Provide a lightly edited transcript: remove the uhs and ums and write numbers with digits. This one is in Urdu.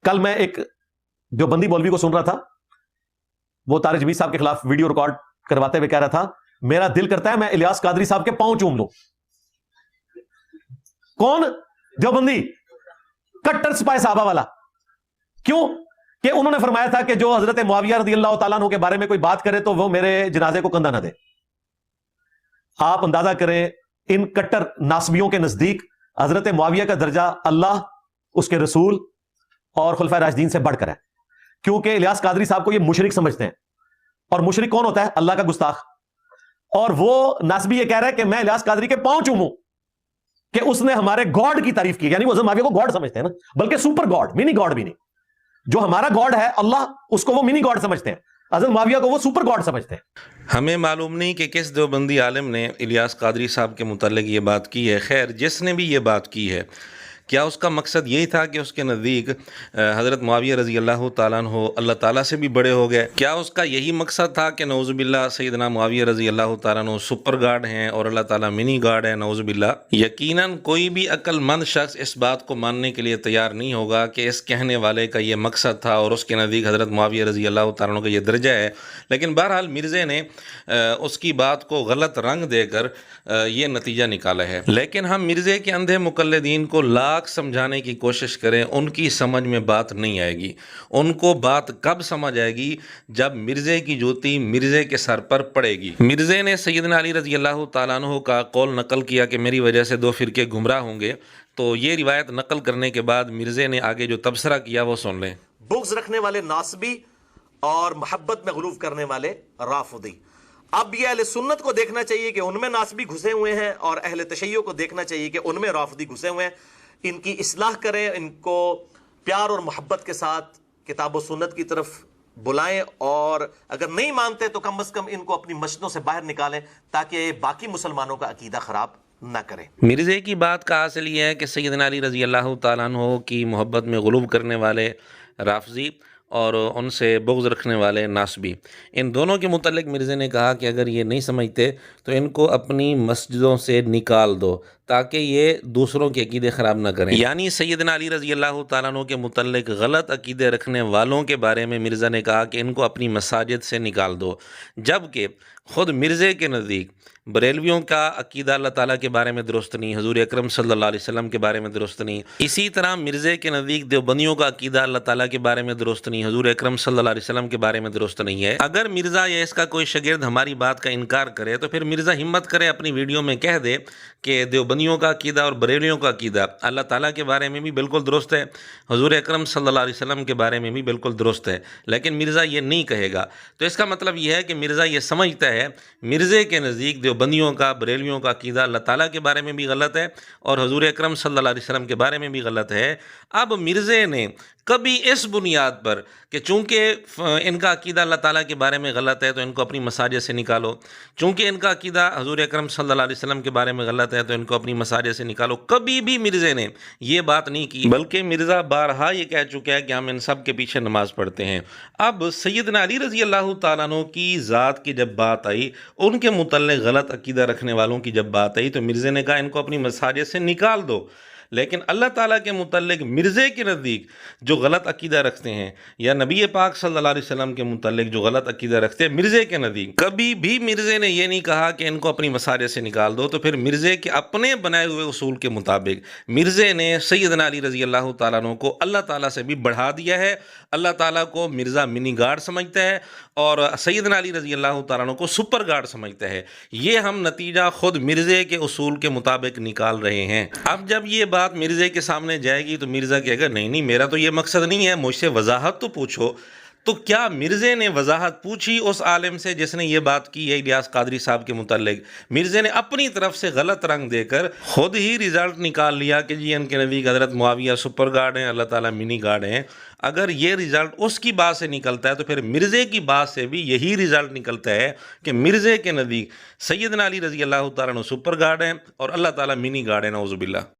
کل میں ایک جو بندی مولوی کو سن رہا تھا، وہ طارق جمیل صاحب کے خلاف ویڈیو ریکارڈ کرواتے ہوئے کہہ رہا تھا میرا دل کرتا ہے میں الیاس قادری صاحب کے پاؤں چوم لوں. کون؟ جو بندی کٹر سپاہی صحابہ والا. کیوں؟ کہ انہوں نے فرمایا تھا کہ جو حضرت معاویہ رضی اللہ تعالیٰ عنہ کے بارے میں کوئی بات کرے تو وہ میرے جنازے کو کندھا نہ دے. آپ اندازہ کریں ان کٹر ناصبیوں کے نزدیک حضرت معاویہ کا درجہ اللہ، اس کے رسول اور خلفائے راشدین سے بڑھ کر ہے، کیونکہ الیاس قادری صاحب کو یہ مشرک سمجھتے ہیں. اور مشرک کون ہوتا ہے؟ اللہ کا گستاخ. اور وہ ناصبی یہ کہہ رہا ہے کہ میں الیاس قادری کے پاؤں چوموں کہ اس نے ہمارے گاڈ کی تعریف کی. یعنی وہ حضرت معاویہ کو گاڈ سمجھتے ہیں نا، بلکہ سپر گاڈ، منی گاڈ بھی نہیں. جو ہمارا گاڈ ہے اللہ، اس کو وہ منی گاڈ سمجھتے ہیں، حضرت معاویہ کو وہ سپر گاڈ سمجھتے ہیں. ہمیں معلوم نہیں کہ کس دیوبندی عالم نے الیاس قادری صاحب کے متعلق یہ بات کی ہے. خیر، جس نے بھی یہ بات کی ہے، کیا اس کا مقصد یہی تھا کہ اس کے نزدیک حضرت معاویہ رضی اللہ تعالیٰ عنہ اللہ تعالیٰ سے بھی بڑے ہو گئے؟ کیا اس کا یہی مقصد تھا کہ نعوذ باللہ سیدنا معاویہ رضی اللہ تعالیٰ عنہ سپر گاڈ ہیں اور اللہ تعالیٰ منی گاڈ ہے؟ نعوذ باللہ. یقیناً کوئی بھی عقل مند شخص اس بات کو ماننے کے لیے تیار نہیں ہوگا کہ اس کہنے والے کا یہ مقصد تھا اور اس کے نزدیک حضرت معاویہ رضی اللہ تعالیٰ عنہ کا یہ درجہ ہے. لیکن بہرحال مرزے نے اس کی بات کو غلط رنگ دے کر یہ نتیجہ نکالا ہے. لیکن ہم مرزے کے اندھے مقلدین کو لاکھ سمجھانے کی کوشش کریں، ان کی سمجھ میں بات نہیں آئے گی. ان کو بات کب سمجھ آئے گی؟ جب مرزے کی جوتی مرزے کے سر پر پڑے گی. مرزے نے سیدنا علی رضی اللہ تعالیٰ عنہ کا قول نقل کیا کہ میری وجہ سے 2 فرقے گمراہ ہوں گے. تو یہ روایت نقل کرنے کے بعد مرزے نے آگے جو تبصرہ کیا وہ سن لیں. بغض رکھنے والے ناصبی اور محبت میں غلو کرنے والے رافضی. اب یہ اہل سنت کو دیکھنا چاہیے کہ ان میں ناصبی گھسے ہوئے ہیں، اور اہل تشیع کو دیکھنا چاہیے کہ ان میں رافضی گھسے ہوئے ہیں. ان کی اصلاح کریں، ان کو پیار اور محبت کے ساتھ کتاب و سنت کی طرف بلائیں، اور اگر نہیں مانتے تو کم از کم ان کو اپنی مسجدوں سے باہر نکالیں تاکہ باقی مسلمانوں کا عقیدہ خراب نہ کریں. مرزے کی بات کا حاصل یہ ہے کہ سیدنا علی رضی اللہ تعالیٰ عنہ کی محبت میں غلو کرنے والے رافضی اور ان سے بغض رکھنے والے ناصبی، ان دونوں کے متعلق مرزے نے کہا کہ اگر یہ نہیں سمجھتے تو ان کو اپنی مسجدوں سے نکال دو تاکہ یہ دوسروں کے عقیدے خراب نہ کریں. یعنی سیدنا علی رضی اللہ تعالیٰ عنہ کے متعلق غلط عقیدے رکھنے والوں کے بارے میں مرزا نے کہا کہ ان کو اپنی مساجد سے نکال دو. جبکہ خود مرزے کے نزدیک بریلویوں کا عقیدہ اللہ تعالیٰ کے بارے میں درست نہیں، حضور اکرم صلی اللہ علیہ وسلم کے بارے میں درست نہیں. اسی طرح مرزے کے نزدیک دیوبندیوں کا عقیدہ اللہ تعالیٰ کے بارے میں درست نہیں، حضور اکرم صلی اللہ علیہ وسلم کے بارے میں درست نہیں ہے. اگر مرزا یا اس کا کوئی شاگرد ہماری بات کا انکار کرے تو پھر مرزا ہمت کرے اپنی ویڈیو میں کہہ دے کہ دیوبندیوں کا عقیدہ اور بریلویوں کا عقیدہ اللہ تعالیٰ کے بارے میں بھی بالکل درست ہے، حضور اکرم صلی اللہ علیہ وسلم کے بارے میں بھی بالکل درست ہے. لیکن مرزا یہ نہیں کہے گا. تو اس کا مطلب یہ ہے کہ مرزا یہ سمجھتا ہے مرزے کے نزدیک دیوبندیوں کا بریلویوں کا عقیدہ اللہ تعالیٰ کے بارے میں بھی غلط ہے اور حضور اکرم صلی اللہ علیہ وسلم کے بارے میں بھی غلط ہے. اب مرزے نے کبھی اس بنیاد پر کہ چونکہ ان کا عقیدہ اللہ تعالیٰ کے بارے میں غلط ہے تو ان کو اپنی مساجد سے نکالو، چونکہ ان کا عقیدہ حضور اکرم صلی اللہ علیہ وسلم کے بارے میں غلط ہے تو ان کو اپنی مساجد سے نکالو، کبھی بھی مرزے نے یہ بات نہیں کی. بلکہ مرزا بارہا یہ کہہ چکا ہے کہ ہم ان سب کے پیچھے نماز پڑھتے ہیں. اب سیدنا علی رضی اللہ تعالیٰ عنہ کی ذات کی جب بات آئی، ان کے متعلق غلط عقیدہ رکھنے والوں کی جب بات آئی تو مرزے نے کہا ان کو اپنی مساجد سے نکال دو. لیکن اللہ تعالیٰ کے متعلق مرزے کے نزدیک جو غلط عقیدہ رکھتے ہیں یا نبی پاک صلی اللہ علیہ وسلم کے متعلق جو غلط عقیدہ رکھتے ہیں مرزے کے نزدیک، کبھی بھی مرزے نے یہ نہیں کہا کہ ان کو اپنی مساجد سے نکال دو. تو پھر مرزے کے اپنے بنائے ہوئے اصول کے مطابق مرزے نے سیدنا علی رضی اللہ تعالیٰ عنہ کو اللہ تعالیٰ سے بھی بڑھا دیا ہے. اللہ تعالیٰ کو مرزا منی گاڈ سمجھتا ہے اور سیدنا علی رضی اللہ تعالیٰ عنہ کو سپر گاڈ سمجھتا ہے. یہ ہم نتیجہ خود مرزے کے اصول کے مطابق نکال رہے ہیں. اب جب یہ بات مرزے کے سامنے جائے گی تو مرزا کہے گا نہیں میرا تو یہ مقصد نہیں ہے، مجھ سے وضاحت تو پوچھو. تو کیا مرزے نے وضاحت پوچھی اس عالم سے جس نے یہ بات کی ہے الیاس قادری صاحب کے متعلق؟ مرزے نے اپنی طرف سے غلط رنگ دے کر خود ہی رزلٹ نکال لیا کہ جی ان کے نزدیک حضرت معاویہ سپر گاڈ ہیں، اللہ تعالیٰ منی گاڈ ہیں. اگر یہ رزلٹ اس کی بات سے نکلتا ہے تو پھر مرزے کی بات سے بھی یہی رزلٹ نکلتا ہے کہ مرزے کے نزدیک سیدنا علی رضی اللہ تعالیٰ عنہ سپر گاڈ ہیں اور اللہ تعالیٰ منی گاڈ ہیں. نعوذ باللہ.